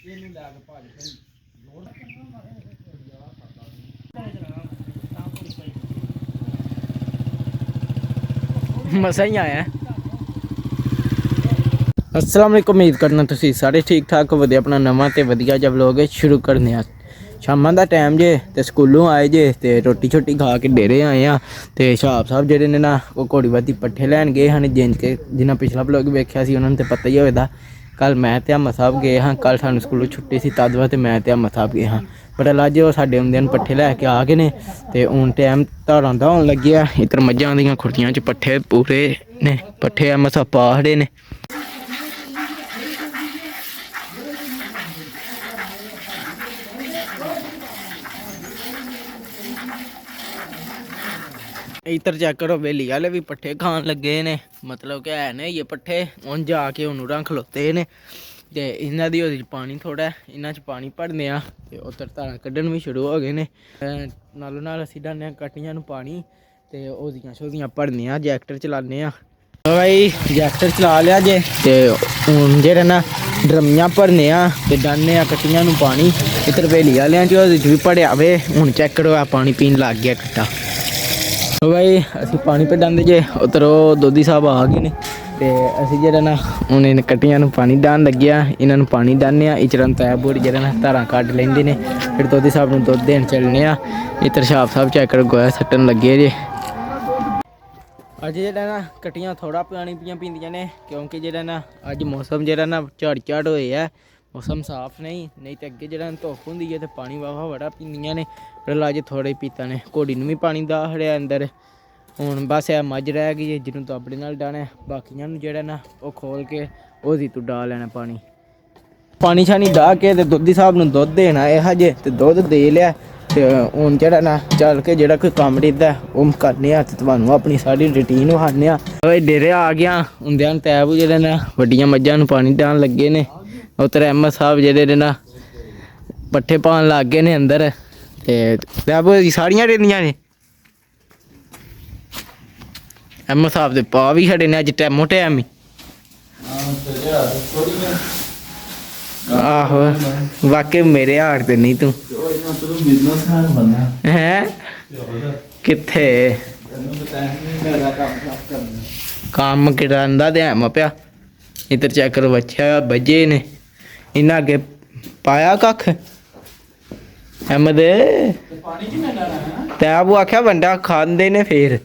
मसा ही आया। अस्सलाम वालेकुम, उम्मीद करना तुसीं सारे ठीक ठाक वधिया। अपना नवां ते वधिया जब लोग शुरू करने आ। शामां दा टाइम जे ते स्कूलों आए जे ते रोटी छोटी खा के डेरे आए आ। ते छाप साहब जेह्ड़े ने ना ओह् घोड़ीबादी पट्ठे लैन गए हैं जिन्हें पिछला ब्लॉग वेख्या सी उन्होंने तो पता ही होएदा। कल मैं ते अहमद साहब गए हाँ, कल सानूं स्कूलों छुट्टी सी तद वास्ते मैं ते अहमद साहब गए हाँ। पर अज ओह् साडे आउंदे पट्ठे लैके आ गए ने ते हुण टाइम धारां दा होन लग्गेआ। इधर मझां दियां खुर्तियां च पट्ठे पूरे ने, पट्ठे अहमद साहब पा खड़े ने। इधर चेक करो, बेली वाले भी पट्ठे खान लगे ने, मतलब कि है ने ये पट्ठे उन जाके उन्होंने खलोते ने। ते इन्हां दी ओह्दे च पानी थोड़ा है, इन्हां च पानी भरने आ ते उधर धारां कड्ढन भी शुरू हो गए ने। नालों नाल असीं डालने कट्टियां नूं पानी ते ओह्दियां शोदियां भरने आ, जैक्टर चलाने आ। भाई जैक्टर चला लिया जे ते हुण जेह्ड़ा ना ड्रमियां भरने आ ते डालने आ कट्टियां नूं पानी। इधर बेली वालेआं च ओह्दे च भी भरेआ वे, हुण चेक करो पानी पीन लग गया कट्टा। तो भाई असीं पानी पे डांदे जे, उधर वो दोधी साहब आ गए ने ते असीं जेह्ड़ा ना हुण इन कट्टियां नूं पानी डान लगे आ। इन्हां नूं पानी डालने आ, इचरन तैबूर जेह्ड़ा ना धारां कड्ढ लैंदे ने, फिर दोधी साहब नूं दुद्ध देन चलने आ। इधर छाप साहब चेक करो गोहा सट्टन लगे जे। अज जेह्ड़ा ना कट्टियां थोड़ा पानी पींदियां ने क्योंकि जेह्ड़ा ना अज मौसम जेह्ड़ा ना झाड़ झाड़ होए ऐ, मौसम साफ नहीं तो अग्गे जेह्ड़ा धुप्प होंदी है तो पानी वावा बड़ा पींदियां ने। पर अज थोड़े पीता ने, घोड़ी नूं भी पानी दा खड़ेआ अंदर। हुण बस ए मझ रह गई है जिन्हों दाबड़े नाल डाना है, बाकियां नूं जेह्ड़ा ना ओह् खोल के ओह्दी तूं डा लैना पानी। पानी शानी डाह के ते दोधी साहब नूं दुद्ध देना है हजे, ते दुद्ध दे लिया ते हुण जेह्ड़ा ना चल के जेह्ड़ा कोई कम्म रेह्दा ओह् करने आ ते तुहानूं अपनी सारी रूटीन विखाने आ। डेरे आ गया, उं'दे तैबू जेह्ड़े ना बड्डियां मज्झां नूं पानी डान लगे ने। उधर अहमद साहब जेह्ड़े ना पट्ठे पान लग गए ने अंदर ते तैबू सारियां डेंदियां ने। अहमद साहब दे पा भी खड़े ने अज टैमो टैम ही। आहो वाकई मेरे हार ते नहीं तू हैं कित्थे कम्म करांदा ते है पिया। इधर चेक करो बच्चा बजे ने, इन्हें अगे पाया कक्ख अहमद तैबू आख्या बंडा खांदे ने फिर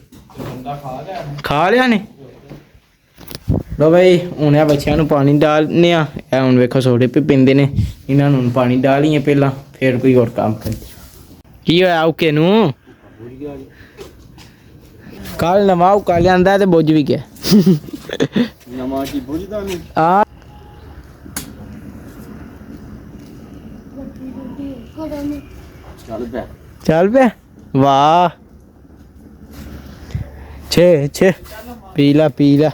खा लिया ने। लो भाई हूँ बच्चों नूं पानी डालने आ, हुण वेखो सोडे पे पींदे ने। इन्हां नूं पानी डालिए पहला फिर कोई होर काम कर। की होया उके नूं कल नवां उका लिआंदा ते बुझ भी गया। नवां की बुझदा नहीं आ। चल पे वाह छे छे पीला पीला।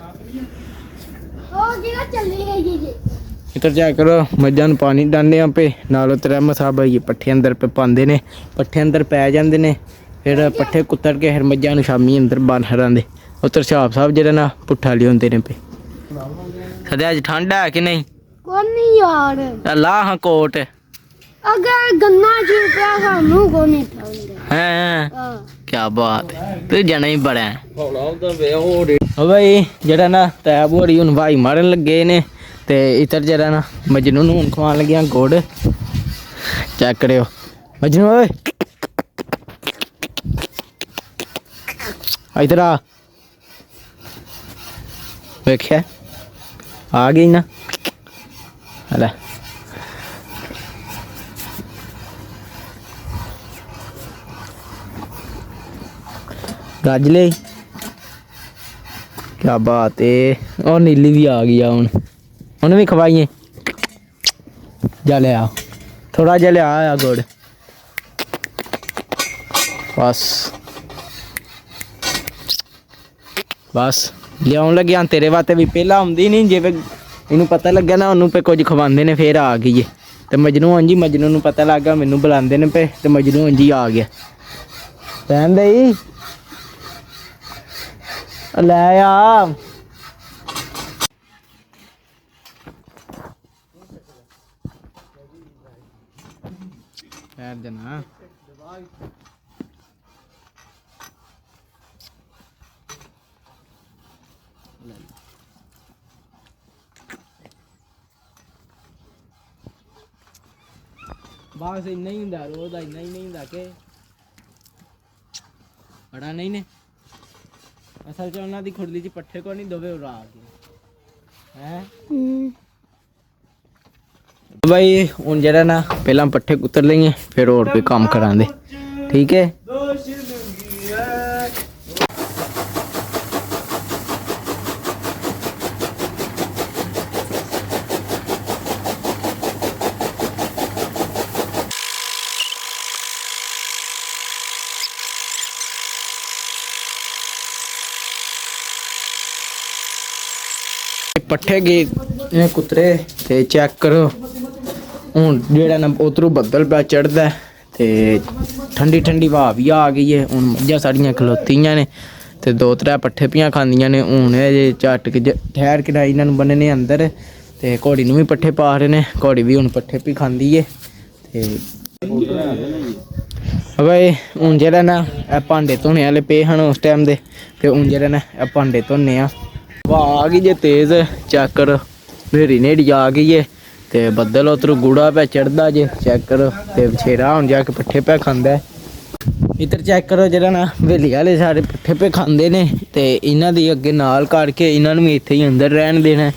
इधर जा करो मझां नूं पानी डालने पे नाल उधर अहमद साहब ये पट्ठे अंदर पे पांदे ने, पट्ठे अंदर पै जांदे ने, फिर पट्ठे कुतर के फिर मझां नूं शामी अंदर बांधे रहांदे। उधर छाप साहब जेह्ड़े ना पुट्ठा लिआंदे ने पे। सदे अज ठंड है कि नहीं? कोनी यार ला हाँ कोट अगर गन्ना चुपया सानू कोनी ठंड है। क्या बात है, तू जाना ही बड़ा है। ओ भाई जेह्ड़ा ना तैब हो रही हुण भाई मारन लगे ने ते इधर जेह्ड़ा ना मजनू नूं हुण खवान लगे गुड़। चेक करियो मजनू ओए इधर आ, वेख्या आ गई ना अले गज ले। क्या बात है, और नीली भी आ गई हुण उन्हें भी खवाइए। जा ले आ थोड़ा जा ले आ गुड़ बस बस लियाउन लगे हाँ तेरे वास्ते भी पहला आउंदी नहीं जिवें इनू पता लग्या ना उन्होंने पे कुछ खवांदे ने फिर आ गई है। तो मजनू हंजी मजनू नूं पता लग गया मैनू बुलांदे ने पे तो मजनू हंजी आ गया। रहन दे लै आ ਠਹਿਰ ਦੇਣਾ ਬਸ ਇੰਨਾ ਹੀ ਹੁੰਦਾ ਰੋਜ਼ ਦਾ ਇੰਨਾ ਹੀ ਨਹੀਂ ਹੁੰਦਾ ਕਿ ਬੜਾ ਨਹੀਂ ਨੇ ਅਸਲ ਚ ਉਹਨਾਂ ਦੀ ਖੁਰਲੀ ਚ ਪੱਠੇ ਕੋ ਨਹੀਂ ਦੋਵੇ ਉਰਾ ਕੇ ਹੈ ਭਾਈ ਹੁਣ ਜਿਹੜਾ ਨਾ ਪਹਿਲਾਂ ਪੱਠੇ ਕੁੱਤਰ ਲਈਏ ਫਿਰ ਹੋਰ ਕੋਈ ਕੰਮ ਕਰਾਂਦੇ ਠੀਕ ਹੈ ਪੱਠੇ ਗਏ ਇਹ ਕੁੱਤਰੇ ਤੇ ਚੈੱਕ ਕਰੋ ਹੁਣ ਜਿਹੜਾ ਨਾ ਉਧਰੋਂ ਬੱਦਲ ਪਿਆ ਚੜਦਾ ਤੇ ਠੰਡੀ ਠੰਡੀ ਹਵਾ ਵੀ ਆ ਗਈ ਹੈ ਹੁਣ ਮੱਝਾਂ ਸਾਡੀਆਂ ਖਲੋਤੀਆਂ ਨੇ ਤੇ 2-3 ਪੱਠੇ ਪੀਆਂ ਖਾਂਦੀਆਂ ਨੇ ਹੁਣ ਇਹ ਝੱਟ ਕੇ ਠਹਿਰ ਕੇ ਇਹਨਾਂ ਨੂੰ ਬੰਨਣੇ ਅੰਦਰ ਤੇ ਘੋੜੀ ਨੂੰ ਵੀ ਪੱਠੇ ਪਾ ਰਹੇ ਨੇ ਘੋੜੀ ਵੀ ਹੁਣ ਪੱਠੇ ਪੀ ਖਾਂਦੀ ਏ ਤੇ ਅਵੇ ਹੁਣ ਜਿਹੜਾ ਨਾ ਇਹ ਭਾਂਡੇ ਧੋਣੇ ਵਾਲੇ ਪਏ ਹਨ ਉਸ ਟਾਈਮ ਦੇ ਤੇ ਹੁਣ ਜਿਹੜਾ ਨਾ ਇਹ ਭਾਂਡੇ ਧੋਣੇ ਆ ਵਾਹ ਆ ਗਈ ਜੇ ਤੇਜ਼ ਚੈੱਕ ਕਰੋ ਹਨੇਰੀ ਨੇੜੀ ਆ ਗਈ ਏ ਤੇ ਬੱਦਲ ਉਧਰੋਂ ਗੂੜਾ ਪਿਆ ਚੜਦਾ ਜੇ ਚੈੱਕ ਕਰੋ ਤੇ ਬਛੇਰਾ ਹੁਣ ਜਾ ਕੇ ਪੱਠੇ ਪਿਆ ਖਾਂਦਾ ਇੱਧਰ ਚੈੱਕ ਕਰੋ ਜਿਹੜਾ ਨਾ ਹਵੇਲੀ ਵਾਲੇ ਸਾਰੇ ਪੱਠੇ ਪੇ ਖਾਂਦੇ ਨੇ ਤੇ ਇਹਨਾਂ ਦੀ ਅੱਗੇ ਨਾਲ ਕਰਕੇ ਇਹਨਾਂ ਨੂੰ ਵੀ ਇੱਥੇ ਹੀ ਅੰਦਰ ਰਹਿਣ ਦੇਣਾ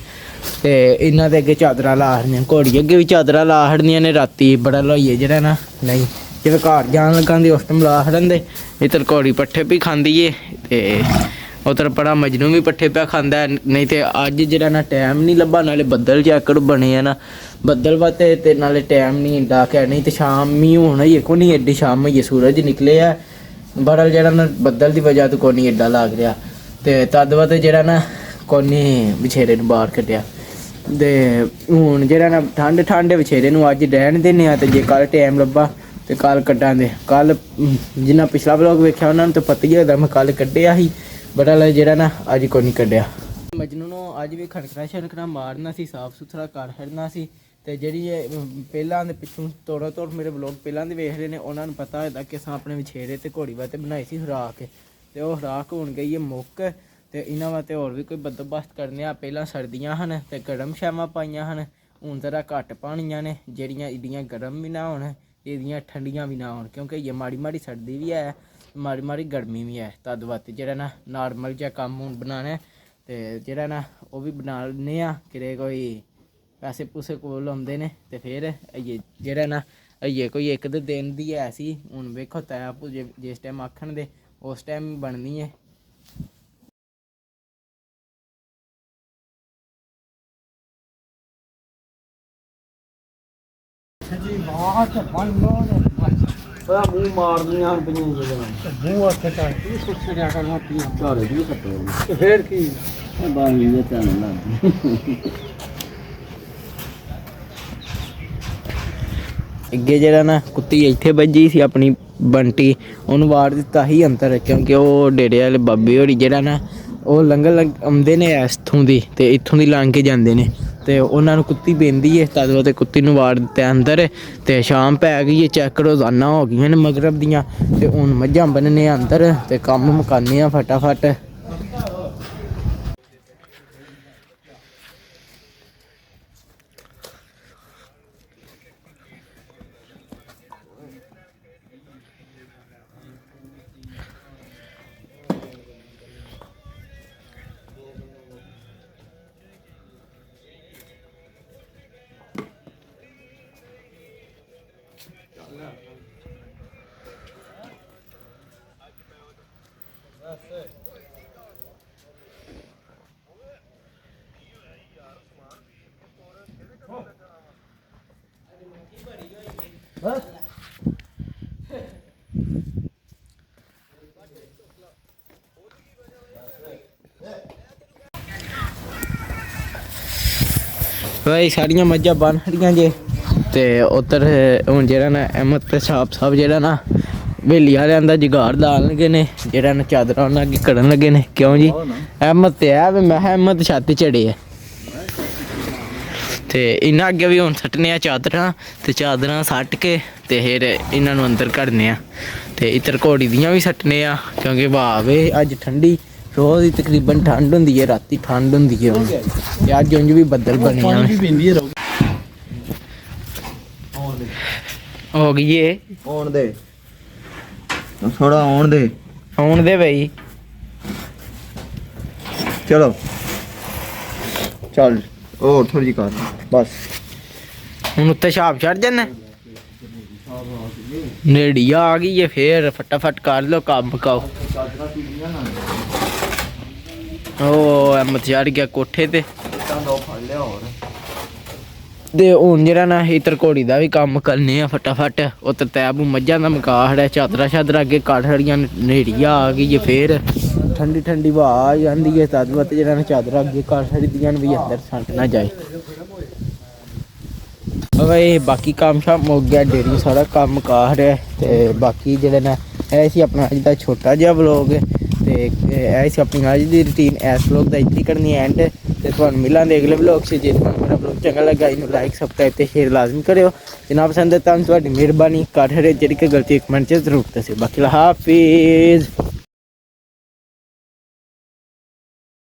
ਤੇ ਇਹਨਾਂ ਦੇ ਅੱਗੇ ਚਾਦਰਾਂ ਲਾ ਹੜਨੀਆਂ ਘੋੜੀ ਅੱਗੇ ਵੀ ਚਾਦਰਾਂ ਲਾ ਹੜਨੀਆਂ ਨੇ ਰਾਤੀ ਬੜਾ ਲੋਈਏ ਜਿਹੜਾ ਨਾ ਨਹੀਂ ਜਿਵੇਂ ਘਰ ਜਾਣ ਲੱਗਾਂਦੇ ਉਸ ਟਾਈਮ ਲਾ ਹੜਨ ਦੇ ਇੱਧਰ ਘੋੜੀ ਪੱਠੇ ਵੀ ਖਾਂਦੀ ਏ ਤੇ ਉਧਰ ਬੜਾ ਮਜਨੂ ਵੀ ਪੱਠੇ ਪਿਆ ਖਾਂਦਾ ਨਹੀਂ ਤੇ ਅੱਜ ਜਿਹੜਾ ਨਾ ਟਾਈਮ ਨਹੀਂ ਲੱਭਾ ਨਾਲੇ ਬੱਦਲ ਚੈੱਕ ਬਣੇ ਆ ਨਾ ਬੱਦਲ ਵਾਤੇ ਤੇ ਨਾਲੇ ਟਾਈਮ ਨਹੀਂ ਡਾਕਿਆ ਨਹੀਂ ਤੇ ਸ਼ਾਮ ਹੀ ਹੋਣਾ ਹੀ ਕੋ ਨਹੀਂ ਐਡੀ ਸ਼ਾਮ ਹੀ ਸੂਰਜ ਨਿਕਲੇ ਆ ਬੜਾ ਜਿਹੜਾ ਨਾ ਬੱਦਲ ਦੀ ਵਜ੍ਹਾ ਤੋਂ ਕੋਈ ਨਹੀਂ ਐਡਾ ਲੱਗ ਰਿਹਾ ਤੇ ਤਦ ਵਾਤੇ ਜਿਹੜਾ ਨਾ ਕੋਨੀ ਵਿਛੇਰੇ ਨੂੰ ਬਾਹਰ ਕੱਢਿਆ ਤੇ ਹੁਣ ਜਿਹੜਾ ਨਾ ਠੰਡੇ ਵਿਛੇਰੇ ਨੂੰ ਅੱਜ ਰਹਿਣ ਦਿੰਦੇ ਆ ਤੇ ਜੇ ਕੱਲ ਟਾਈਮ ਲੱਭਾ ਤੇ ਕੱਲ ਕੱਢਾਂਗੇ ਕੱਲ ਜਿੰਨਾ ਪਿਛਲਾ ਵਲੋਗ ਵੇਖਿਆ ਉਹਨਾਂ ਨੂੰ ਤਾਂ ਪਤਾ ਹੀ ਹੋਦਾ ਮੈਂ ਕੱਲ ਕੱਢਿਆ ਸੀ ਬੜਾ ਜਿਹੜਾ ਨਾ ਅੱਜ ਕੋਈ ਨਹੀਂ ਕੱਢਿਆ ਮਜਨੂ ਨੂੰ ਅੱਜ ਵੀ ਖੜਕਣਾ ਮਾਰਨਾ ਸੀ ਸਾਫ ਸੁਥਰਾ ਕਰ ਛੱਡਣਾ ਸੀ ਤੇ ਜਿਹੜੀ ਪਹਿਲਾਂ ਦੇ ਪਿੱਛੋਂ ਤੋੜ ਮੇਰੇ ਵਲੋਗ ਪਹਿਲਾਂ ਦੇ ਵੇਖ ਰਹੇ ਨੇ ਉਹਨਾਂ ਨੂੰ ਪਤਾ ਹੋਦਾ ਕਿ ਅਸਾਂ ਆਪਣੇ ਵਿਛੇਰੇ ਤੇ ਘੋੜੀ ਵਾਸਤੇ ਬਣਾਈ ਸੀ ਖੁਰਾਕ ਤੇ ਉਹ ਖੁਰਾਕ ਹੁਣ ਗਈ ਹੈ ਮੁੱਕ ਤੇ ਇਹਨਾਂ ਵਾਸਤੇ ਹੋਰ ਵੀ ਕੋਈ ਬੰਦੋਬਸਤ ਕਰਨੇ ਆ ਪਹਿਲਾਂ ਸਰਦੀਆਂ ਹਨ ਤੇ ਗਰਮ ਸ਼ਾਮਾਂ ਪਾਈਆਂ ਹਨ ਹੁਣ ਜ਼ਰਾ ਘੱਟ ਪਾਣੀਆਂ ਨੇ ਜਿਹੜੀਆਂ ਇਹਦੀਆਂ ਗਰਮ ਵੀ ਨਾ ਹੋਣ ਇਹਦੀਆਂ ਠੰਡੀਆਂ ਵੀ ਨਾ ਹੋਣ ਕਿਉਂਕਿ ਇਹ ਮਾੜੀ ਸਰਦੀ ਵੀ ਹੈ ਮਾੜੀ ਗਰਮੀ ਵੀ ਹੈ ਤਦ ਵਾਸਤੇ ਜਿਹੜਾ ਨਾ ਨਾਰਮਲ ਜਿਹਾ ਕੰਮ ਹੁਣ ਬਣਾਉਣਾ ਤੇ ਜਿਹੜਾ ਨਾ ਉਹ ਵੀ ਬਣਾ ਲੈਂਦੇ ਆ ਕਿਤੇ ਕੋਈ ਪੈਸੇ ਪੂਸੇ ਕੋਲ ਆਉਂਦੇ ਨੇ ਤੇ ਫਿਰ ਇਹ ਜਿਹੜਾ ਨਾ ਇਹ ਕੋਈ ਇੱਕ ਦੋ ਦਿਨ ਦੀ ਹੈ ਸੀ ਹੁਣ ਵੇਖੋ ਤੈ ਜਿਸ ਟਾਈਮ ਆਖਣ ਦੇ ਉਸ ਟਾਈਮ ਬਣਨੀ ਹੈ ਜੀ ਬਹੁਤ ਬੜਾ ਮੂੰਹ ਮਾਰਦੀਆਂ ਹਨ ਪਈਆਂ ਜਦੋਂ ਮੂੰਹ ਉੱਥੇ ਤਾਂ ਕੀ ਸੁੱਕ ਰਿਹਾ ਕਰਨਾ ਪੀਆਂ ਚਾਰੇ ਵੀ ਕੱਟੋ ਤੇ ਫੇਰ ਕੀ ਇਹ ਬਾਹਰ ਇਹ ਤਾਂ ਨਾ ਅੱਗੇ ਜਿਹੜਾ ਨਾ ਕੁੱਤੀ ਇੱਥੇ ਵੱਜੀ ਸੀ ਆਪਣੀ ਬੰਟੀ ਉਹਨੂੰ ਵਾੜ ਦਿੱਤਾ ਸੀ ਅੰਦਰ ਕਿਉਂਕਿ ਉਹ ਡੇਰੇ ਵਾਲੇ ਬਾਬੇ ਹੋਰੀ ਜਿਹੜਾ ਨਾ ਉਹ ਲੰਘਣ ਆਉਂਦੇ ਨੇ ਇੱਥੋਂ ਦੀ ਤੇ ਇੱਥੋਂ ਦੀ ਲੰਘ ਕੇ ਜਾਂਦੇ ਨੇ ਤੇ ਉਹਨਾਂ ਨੂੰ ਕੁੱਤੀ ਪੈਂਦੀ ਹੈ ਤਦ ਉਹ ਤੇ ਕੁੱਤੀ ਨੂੰ ਵਾੜ ਦਿੱਤਾ ਅੰਦਰ ਤੇ ਸ਼ਾਮ ਪੈ ਗਈ ਹੈ ਚੈੱਕ ਰੋਜ਼ਾਨਾ ਹੋ ਗਈਆਂ ਨੇ ਮਗਰਬ ਦੀਆਂ ਤੇ ਹੁਣ ਮੱਝਾਂ ਬੰਨਣੇ ਅੰਦਰ ਤੇ ਕੰਮ ਮੁਕਾਨੇ ਆ ਫਟਾਫਟ ਬਸ ਭਾਈ ਸਾਰੀਆਂ ਮੱਝਾਂ ਬੰਨ ਖੜੀਆਂ ਜੇ ਤੇ ਉੱਧਰ ਹੁਣ ਜਿਹੜਾ ਨਾ ਅਹਿਮਦ ਤੇ ਸਾਹਿਬ ਜਿਹੜਾ ਨਾ ਹਵੇਲੀ ਵਾਲਿਆਂ ਦਾ ਜੁਗਾੜ ਲਾ ਲਗੇ ਨੇ ਜਿਹੜਾ ਨਾ ਚਾਦਰਾਂ ਉਹਨਾਂ ਅੱਗੇ ਕਰਨ ਲੱਗੇ ਨੇ ਕਿਉਂ ਜੀ ਅਹਿਮਦ ਤੇ ਆ ਵੀ ਮੈਂ ਅਹਿਮਦ ਛੱਤ ਚੜੇ ਆ ਤੇ ਇਹਨਾਂ ਅੱਗੇ ਵੀ ਹੁਣ ਸੱਟਨੇ ਆ ਚਾਦਰਾਂ, ਤੇ ਚਾਦਰਾਂ ਸੱਟ ਕੇ ਤੇ ਫਿਰ ਇਹਨਾਂ ਨੂੰ ਅੰਦਰ ਕੱਢਨੇ ਆ। ਤੇ ਇੱਧਰ ਘੋੜੀ ਦੀਆਂ ਵੀ ਸੱਟਨੇ ਆ ਕਿਉਂਕਿ ਵਾਵੇ ਅੱਜ ਠੰਡੀ ਰੋਜ਼ ਦੀ ਤਕਰੀਬਨ ਠੰਡ ਹੁੰਦੀ ਹੈ, ਰਾਤੀ ਠੰਡ ਹੁੰਦੀ ਹੈ ਹੁਣ, ਤੇ ਅੱਜ ਉਂਝ ਵੀ ਬੱਦਲ ਬਣੇ ਆ। ਹੋ ਗਈ ਏ ਆਉਣ ਦੇ ਥੋੜਾ ਆਉਣ ਦੇ ਬਈ। ਚਲੋ ਚੱਲ ਹੋਰ ਥੋੜੀ ਜਿਹੀ ਕਰ ਬਸ। ਹੁਣ ਉੱਤੇ ਛਾਪ ਚੜ ਜਾਣਾ, ਨੇੜੀ ਆ ਗਈ ਏ, ਫੇਰ ਫਟਾਫਟ ਕਰ ਲੋ ਕੰਮ ਕਾਓ। ਉਹ ਅਹਿਮਦ ਚੜ ਗਿਆ ਕੋਠੇ ਤੇ, ਤੇ ਹੁਣ ਜਿਹੜਾ ਨਾ ਇੱਧਰ ਘੋੜੀ ਦਾ ਵੀ ਕੰਮ ਕਰਨੇ ਆ ਫਟਾਫਟ। ਉੱਧਰ ਤੈਬੂ ਮੱਝਾਂ ਦਾ ਮਕਾ ਖੜਾ, ਚਾਦਰਾਂ ਸ਼ਾਦਰਾਂ ਅੱਗੇ ਕੱਢ ਖੜੀਆਂ, ਨੇੜੀ ਆ ਗਈ ਏ, ਫੇਰ ਠੰਡੀ ਠੰਡੀ ਹਵਾ ਆ ਜਾਂਦੀ ਹੈ ਤਦ ਵਤ ਜਿਹੜਾ ਨਾ ਚਾਦਰਾਂ ਅੱਗੇ ਕੱਢ ਛੱਡਦੀਆਂ ਵੀ ਅੰਦਰ ਸੰਟ ਨਾ ਜਾਏ। ਓਏ ਬਾਕੀ ਕੰਮ ਸ਼ਾਮ ਮੁੱਕ ਗਿਆ, ਡੇਰੀ ਸਾਰਾ ਕੰਮ ਕਾ ਰਿਹਾ। ਤੇ ਬਾਕੀ ਜਿਹੜੇ ਨਾ ਇਹ ਸੀ ਆਪਣਾ ਅੱਜ ਦਾ ਛੋਟਾ ਜਿਹਾ ਵਲੋਗ, ਤੇ ਇਹ ਸੀ ਆਪਣੀ ਅੱਜ ਦੀ ਰੂਟੀਨ। ਇਸ ਵਲੋਗ ਦਾ ਇੱਥੇ ਕਰਨੀ ਐਂਡ, ਤੇ ਤੁਹਾਨੂੰ ਮਿਲਾਂਗੇ ਅਗਲੇ ਵਲੋਗ 'ਚ। ਜੇ ਤੁਹਾਨੂੰ ਮੇਰਾ ਵਲੋਗ ਚੰਗਾ ਲੱਗਾ ਇਹਨੂੰ ਲਾਈਕ ਸਬਸਕ੍ਰਾਈਬ ਤੇ ਸ਼ੇਅਰ ਲਾਜ਼ਮੀ ਕਰਿਓ। ਜੇ ਨਾ ਪਸੰਦ ਹੈ ਤਾਂ ਤੁਹਾਡੀ ਮਿਹਰਬਾਨੀ, ਕਰ ਜਿਹੜੀ ਕਿ ਗਲਤੀ ਕਮੈਂਟ 'ਚ ਜ਼ਰੂਰ ਦੱਸਿਓ। ਬਾਕੀ ਹਾਫਿਜ਼।